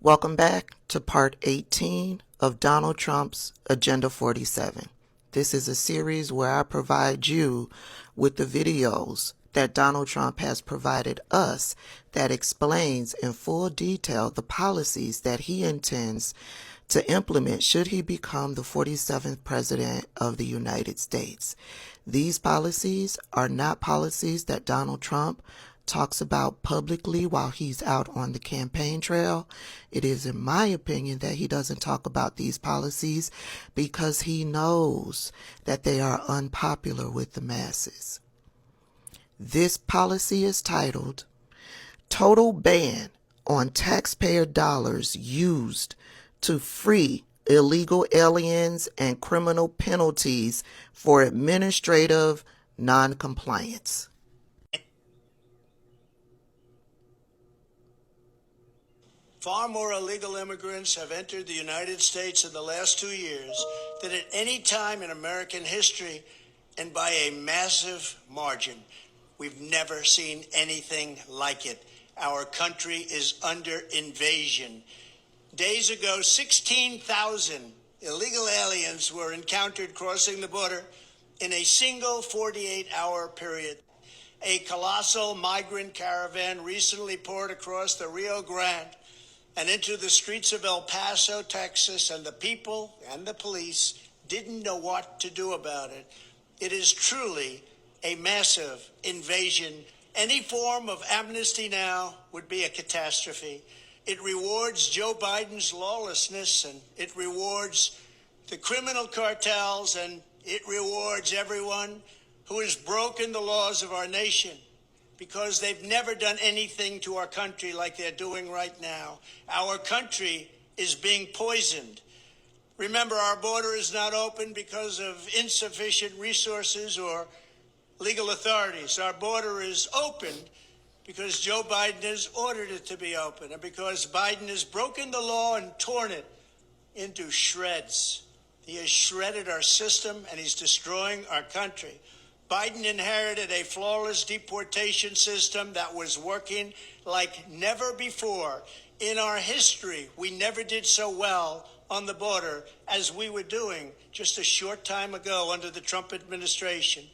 Welcome back to Part 18 of Donald Trump's Agenda 47. This is a series where I provide you with the videos that Donald Trump has provided us that explains in full detail the policies that he intends to implement should he become the 47th President of the United States. These policies are not policies that Donald Trump talks about publicly while he's out on the campaign trail. It is, in my opinion, that he doesn't talk about these policies because he knows that they are unpopular with the masses. This policy is titled Total Ban on Taxpayer Dollars Used to Free Illegal Aliens and Criminal Penalties for Administrative Noncompliance. Far more illegal immigrants have entered the United States in the last 2 years than at any time in American history, and by a massive margin. We've never seen anything like it. Our country is under invasion. Days ago, 16,000 illegal aliens were encountered crossing the border in a single 48-hour period. A colossal migrant caravan recently poured across the Rio Grande and into the streets of El Paso, Texas, and the people and the police didn't know what to do about it. It is truly a massive invasion. Any form of amnesty now would be a catastrophe. It rewards Joe Biden's lawlessness, and it rewards the criminal cartels, and it rewards everyone who has broken the laws of our nation, because they've never done anything to our country like they're doing right now. Our country is being poisoned. Remember, our border is not open because of insufficient resources or legal authorities. Our border is open because Joe Biden has ordered it to be open, and because Biden has broken the law and torn it into shreds. He has shredded our system, and he's destroying our country. Biden inherited a flawless deportation system that was working like never before. In our history, we never did so well on the border as we were doing just a short time ago under the Trump administration.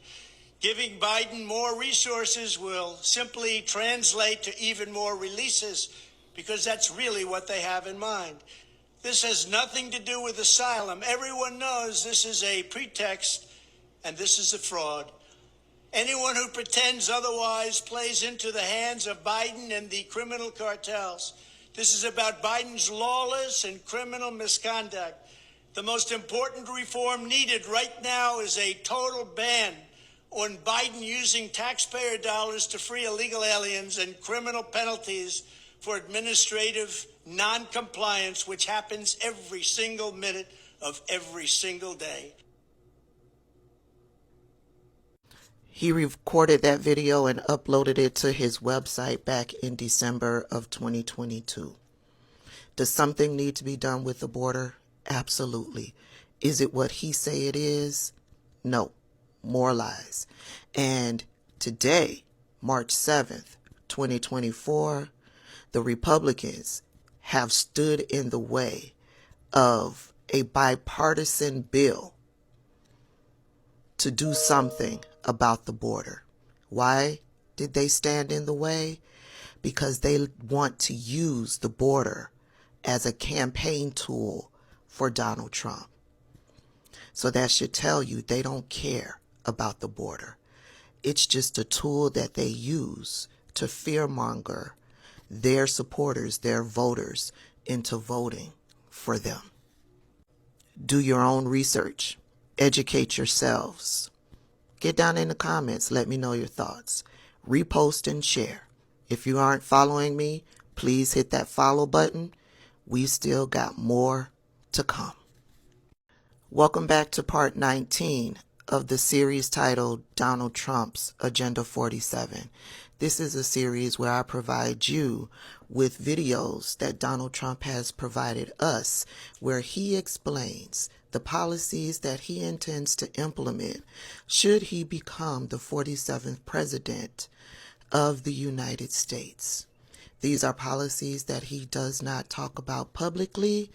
Giving Biden more resources will simply translate to even more releases, because that's really what they have in mind. This has nothing to do with asylum. Everyone knows this is a pretext and this is a fraud. Anyone who pretends otherwise plays into the hands of Biden and the criminal cartels. This is about Biden's lawless and criminal misconduct. The most important reform needed right now is a total ban on Biden using taxpayer dollars to free illegal aliens and criminal penalties for administrative noncompliance, which happens every single minute of every single day. He recorded that video and uploaded it to his website back in December of 2022. Does something need to be done with the border? Absolutely. Is it what he say it is? No. More lies. And today, March 7th, 2024, the Republicans have stood in the way of a bipartisan bill to do something about the border. Why did they stand in the way? Because they want to use the border as a campaign tool for Donald Trump. So that should tell you they don't care about the border. It's just a tool that they use to fearmonger their supporters, their voters, into voting for them. Do your own research. Educate yourselves. Get down in the comments. Let me know your thoughts. Repost and share. If you aren't following me, please hit that follow button. We still got more to come. Welcome back to Part 19 of the series titled Donald Trump's Agenda 47. This is a series where I provide you with videos that Donald Trump has provided us, where he explains the policies that he intends to implement should he become the 47th President of the United States. These are policies that he does not talk about publicly,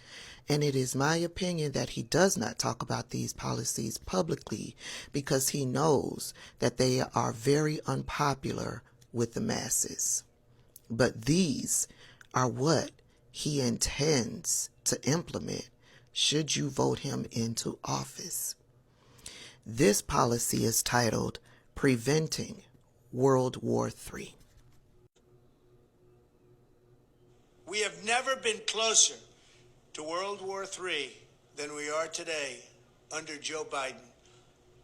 and it is my opinion that he does not talk about these policies publicly because he knows that they are very unpopular with the masses. But these are what he intends to implement should you vote him into office. This policy is titled Preventing World War III. We have never been closer to World War III than we are today under Joe Biden.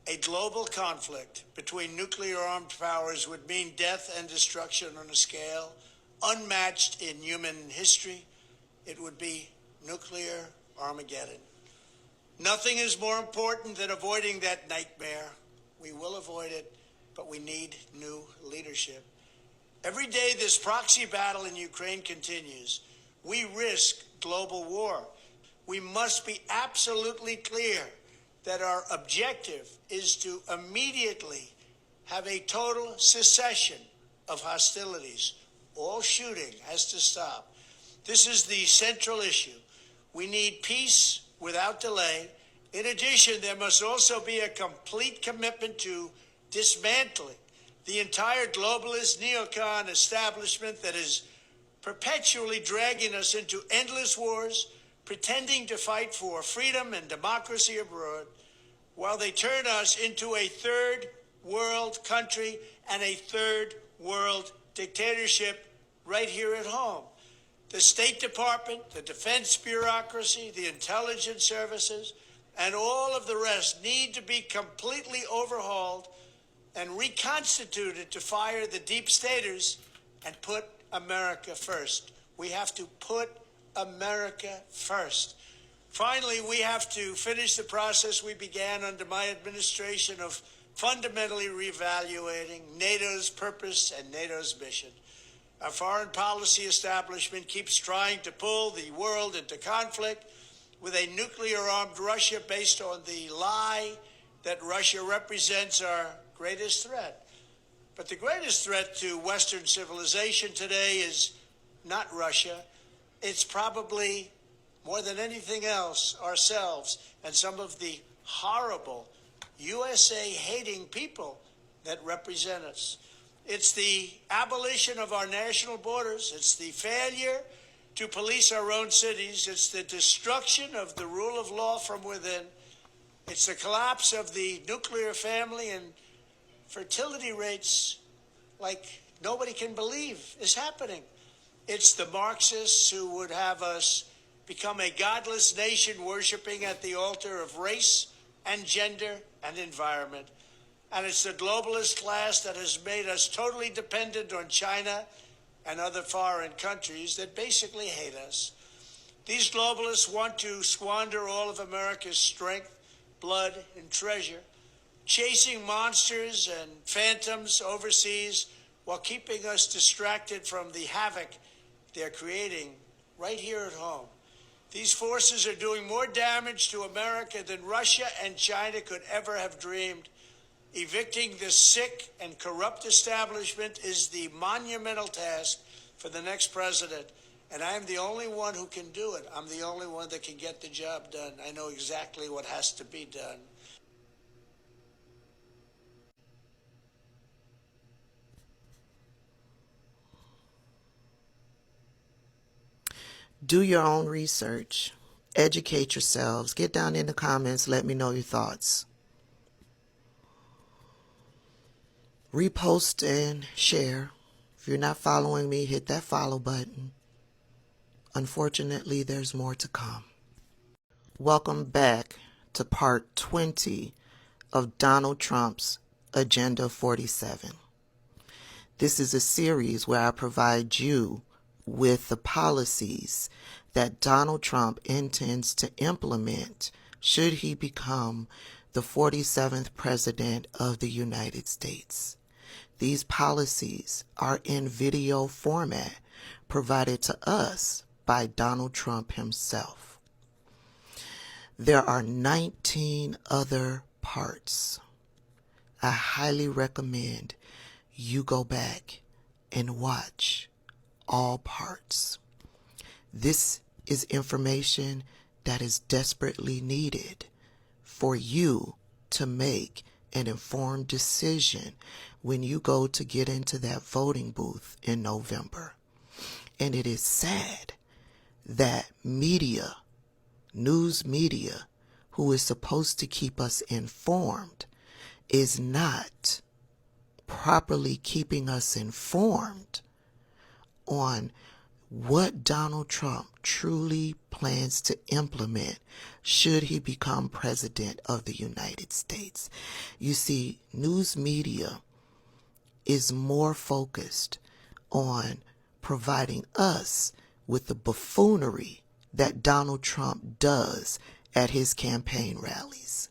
A global conflict between nuclear-armed powers would mean death and destruction on a scale unmatched in human history. It would be nuclear Armageddon. Nothing is more important than avoiding that nightmare. We will avoid it, but we need new leadership. Every day this proxy battle in Ukraine continues, we risk global war. We must be absolutely clear that our objective is to immediately have a total cessation of hostilities. All shooting has to stop. This is the central issue. We need peace without delay. In addition, there must also be a complete commitment to dismantling the entire globalist neocon establishment that is perpetually dragging us into endless wars, pretending to fight for freedom and democracy abroad, while they turn us into a third world country and a third world dictatorship right here at home. The State Department, the defense bureaucracy, the intelligence services, and all of the rest need to be completely overhauled and reconstituted to fire the deep staters and put America first. We have to put America first. Finally, we have to finish the process we began under my administration of fundamentally reevaluating NATO's purpose and NATO's mission. Our foreign policy establishment keeps trying to pull the world into conflict with a nuclear-armed Russia based on the lie that Russia represents our greatest threat. But the greatest threat to Western civilization today is not Russia. It's probably, more than anything else, ourselves and some of the horrible USA-hating people that represent us. It's the abolition of our national borders. It's the failure to police our own cities. It's the destruction of the rule of law from within. It's the collapse of the nuclear family and fertility rates like nobody can believe is happening. It's the Marxists who would have us become a godless nation worshiping at the altar of race and gender and environment. And it's the globalist class that has made us totally dependent on China and other foreign countries that basically hate us. These globalists want to squander all of America's strength, blood, and treasure, chasing monsters and phantoms overseas while keeping us distracted from the havoc they're creating right here at home. These forces are doing more damage to America than Russia and China could ever have dreamed. Evicting this sick and corrupt establishment is the monumental task for the next president, and I'm the only one who can do it. I'm the only one that can get the job done. I know exactly what has to be done. Do your own research. Educate yourselves. Get down in the comments. Let me know your thoughts. Repost and share. If you're not following me, hit that follow button. Unfortunately, there's more to come. Welcome back to part 20 of Donald Trump's Agenda 47. This is a series where I provide you with the policies that Donald Trump intends to implement should he become the 47th President of the United States. These policies are in video format provided to us by Donald Trump himself. There are 19 other parts. I highly recommend you go back and watch all parts. This is information that is desperately needed for you to make an informed decision when you go to get into that voting booth in November. And it is sad that media, news media, who is supposed to keep us informed, is not properly keeping us informed on what Donald Trump truly plans to implement should he become president of the United States. You see, news media is more focused on providing us with the buffoonery that Donald Trump does at his campaign rallies.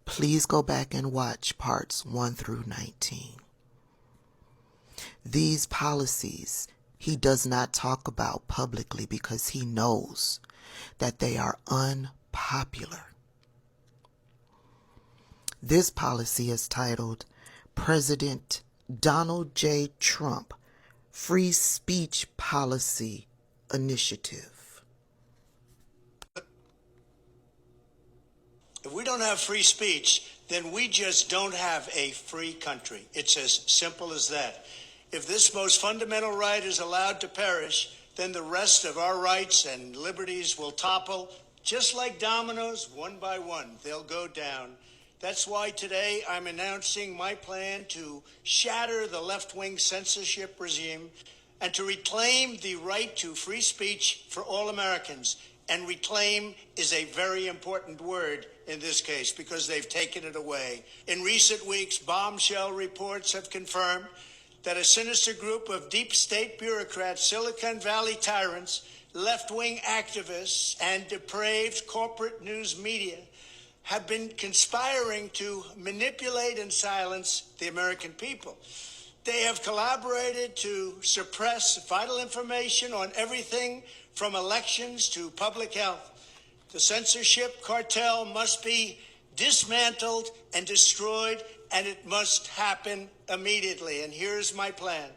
Please go back and watch parts 1 through 19. These policies he does not talk about publicly because he knows that they are unpopular. This policy is titled President Donald J. Trump Free Speech Policy Initiative. If we don't have free speech, then we just don't have a free country. It's as simple as that. If this most fundamental right is allowed to perish, then the rest of our rights and liberties will topple, just like dominoes, one by one. They'll go down. That's why today I'm announcing my plan to shatter the left-wing censorship regime and to reclaim the right to free speech for all Americans. And reclaim is a very important word in this case because they've taken it away. In recent weeks, bombshell reports have confirmed that a sinister group of deep state bureaucrats, Silicon Valley tyrants, left-wing activists, and depraved corporate news media have been conspiring to manipulate and silence the American people. They have collaborated to suppress vital information on everything from elections to public health. The censorship cartel must be dismantled and destroyed, and it must happen immediately. And here's my plan.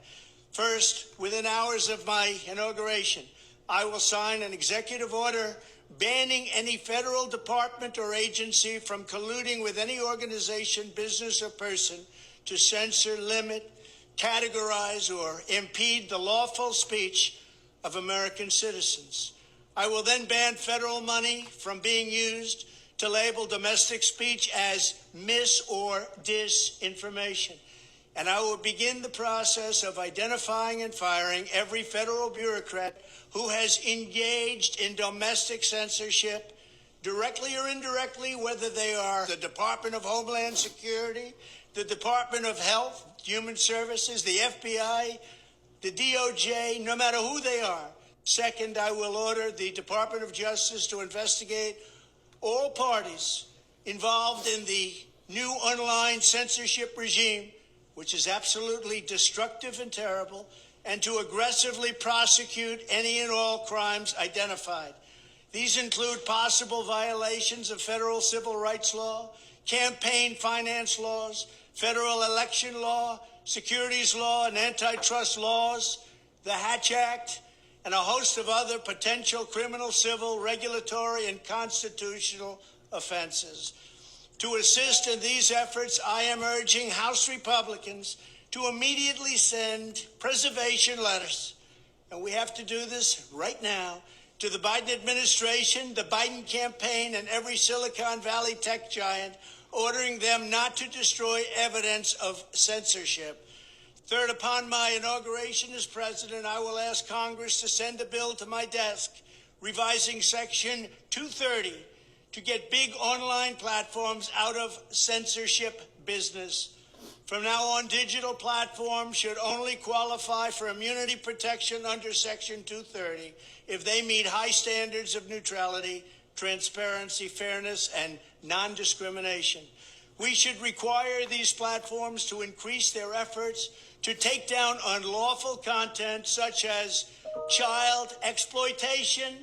First, within hours of my inauguration, I will sign an executive order banning any federal department or agency from colluding with any organization, business, or person to censor, limit, categorize, or impede the lawful speech of American citizens. I will then ban federal money from being used to label domestic speech as mis- or disinformation. And I will begin the process of identifying and firing every federal bureaucrat who has engaged in domestic censorship, directly or indirectly, whether they are the Department of Homeland Security, the Department of Health, Human Services, the FBI, the DOJ, no matter who they are. Second, I will order the Department of Justice to investigate all parties involved in the new online censorship regime, which is absolutely destructive and terrible, and to aggressively prosecute any and all crimes identified. These include possible violations of federal civil rights law, campaign finance laws, federal election law, securities law, and antitrust laws, the Hatch Act, and a host of other potential criminal, civil, regulatory, and constitutional offenses. To assist in these efforts, I am urging House Republicans to immediately send preservation letters, and we have to do this right now, to the Biden administration, the Biden campaign, and every Silicon Valley tech giant, ordering them not to destroy evidence of censorship. Third, upon my inauguration as president, I will ask Congress to send a bill to my desk revising Section 230 to get big online platforms out of censorship business. From now on, digital platforms should only qualify for immunity protection under Section 230 if they meet high standards of neutrality, transparency, fairness, and non-discrimination. We should require these platforms to increase their efforts to take down unlawful content such as child exploitation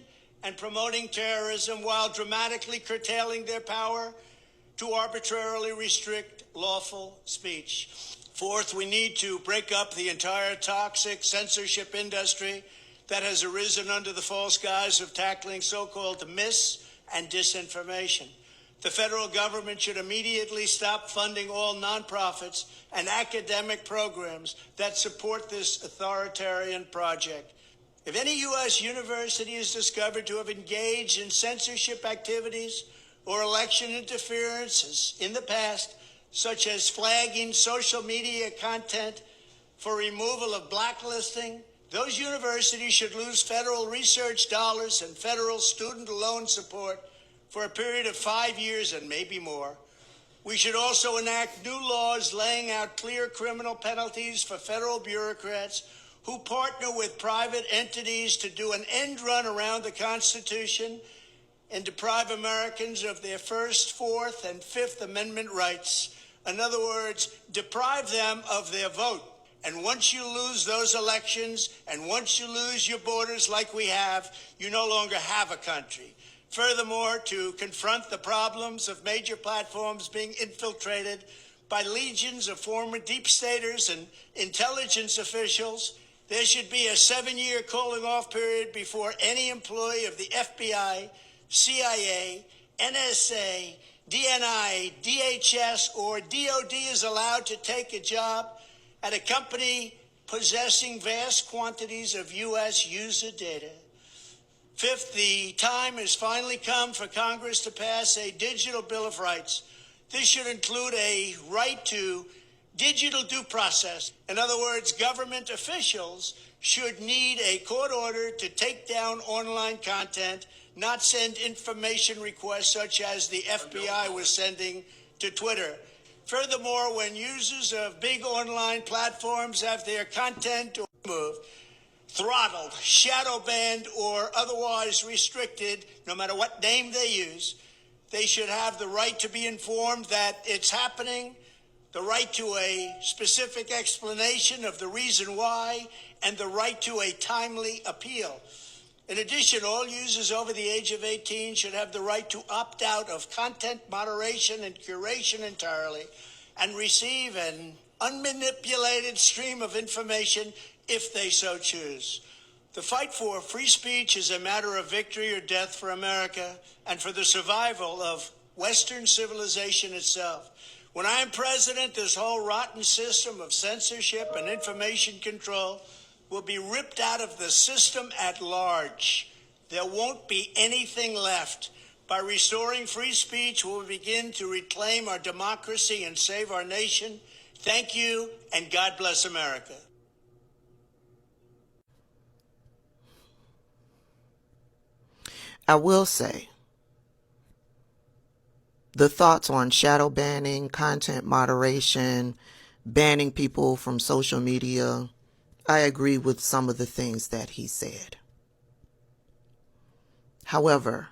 and promoting terrorism, while dramatically curtailing their power to arbitrarily restrict lawful speech. Fourth, we need to break up the entire toxic censorship industry that has arisen under the false guise of tackling so-called mis- and disinformation. The federal government should immediately stop funding all nonprofits and academic programs that support this authoritarian project. If any U.S. university is discovered to have engaged in censorship activities or election interferences in the past, such as flagging social media content for removal of blacklisting, those universities should lose federal research dollars and federal student loan support for a period of 5 years and maybe more. We should also enact new laws laying out clear criminal penalties for federal bureaucrats who partner with private entities to do an end run around the Constitution and deprive Americans of their First, Fourth, and Fifth Amendment rights. In other words, deprive them of their vote. And once you lose those elections, and once you lose your borders like we have, you no longer have a country. Furthermore, to confront the problems of major platforms being infiltrated by legions of former deep staters and intelligence officials, there should be a 7-year calling off period before any employee of the FBI, CIA, NSA, DNI, DHS, or DOD is allowed to take a job at a company possessing vast quantities of U.S. user data. Fifth, the time has finally come for Congress to pass a digital Bill of Rights. This should include a right to digital due process. In other words, government officials should need a court order to take down online content, not send information requests such as the FBI was sending to Twitter. Furthermore, when users of big online platforms have their content removed, throttled, shadow banned, or otherwise restricted, no matter what name they use, they should have the right to be informed that it's happening, the right to a specific explanation of the reason why, and the right to a timely appeal. In addition, all users over the age of 18 should have the right to opt out of content moderation and curation entirely and receive an unmanipulated stream of information if they so choose. The fight for free speech is a matter of victory or death for America and for the survival of Western civilization itself. When I am president, this whole rotten system of censorship and information control will be ripped out of the system at large. There won't be anything left. By restoring free speech, we'll begin to reclaim our democracy and save our nation. Thank you, and God bless America. I will say, the thoughts on shadow banning, content moderation, banning people from social media, I agree with some of the things that he said. However,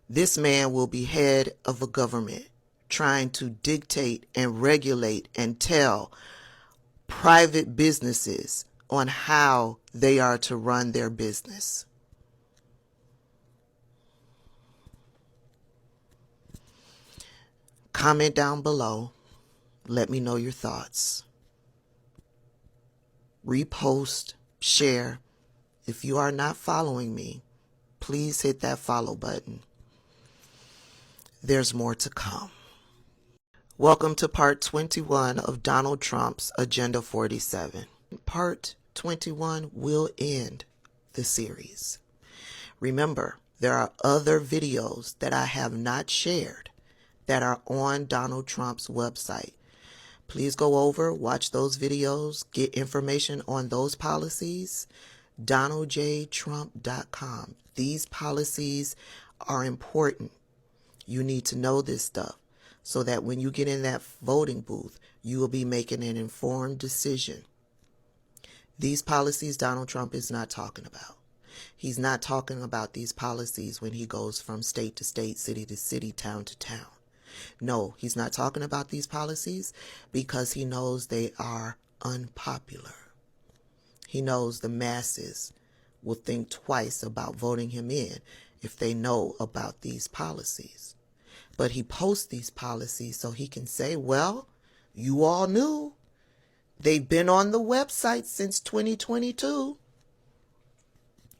this man will be head of a government trying to dictate and regulate and tell private businesses on how they are to run their business. Comment down below. Let me know your thoughts. Repost, share. If you are not following me, please hit that follow button. There's more to come. Welcome to part 21 of Donald Trump's Agenda 47. Part 21 will end the series. Remember, there are other videos that I have not shared that are on Donald Trump's website. Please go over, watch those videos, get information on those policies. DonaldJTrump.com. These policies are important. You need to know this stuff so that when you get in that voting booth, you will be making an informed decision. These policies Donald Trump is not talking about. He's not talking about these policies when he goes from state to state, city to city, town to town. No, he's not talking about these policies because he knows they are unpopular. He knows the masses will think twice about voting him in if they know about these policies. But he posts these policies so he can say, well, You all knew. They've been on the website since 2022.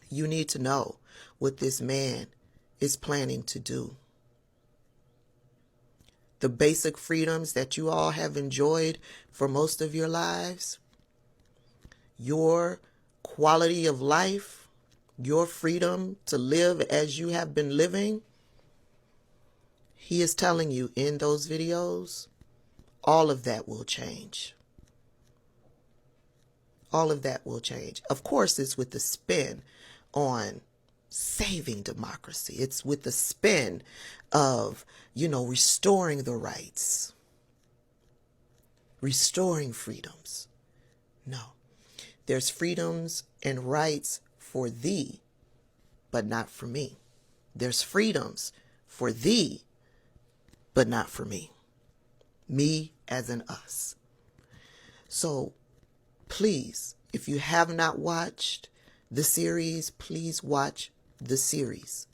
You need to know what this man is planning to do. The basic freedoms that you all have enjoyed for most of your lives, your quality of life, your freedom to live as you have been living, he is telling you in those videos, all of that will change. All of that will change. Of course, it's with the spin on saving democracy. It's with the spin of, restoring the rights, restoring freedoms. No, there's freedoms and rights for thee, but not for me. There's freedoms for thee, but not for me. Me as in us. So please, if you have not watched the series, please watch the series.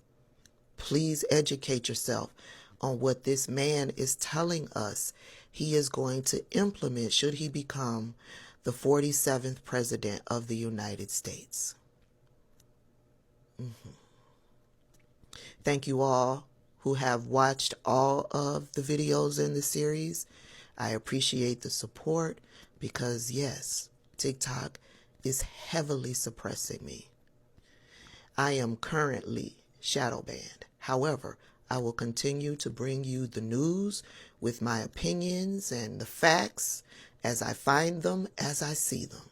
Please educate yourself on what this man is telling us he is going to implement should he become the 47th president of the United States. Thank you all who have watched all of the videos in the series. I appreciate the support because, yes, TikTok is heavily suppressing me. I am currently shadow banned. However, I will continue to bring you the news with my opinions and the facts as I find them, as I see them.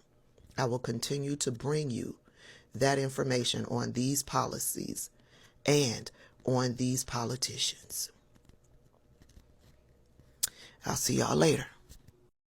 I will continue to bring you that information on these policies and on these politicians. I'll see y'all later.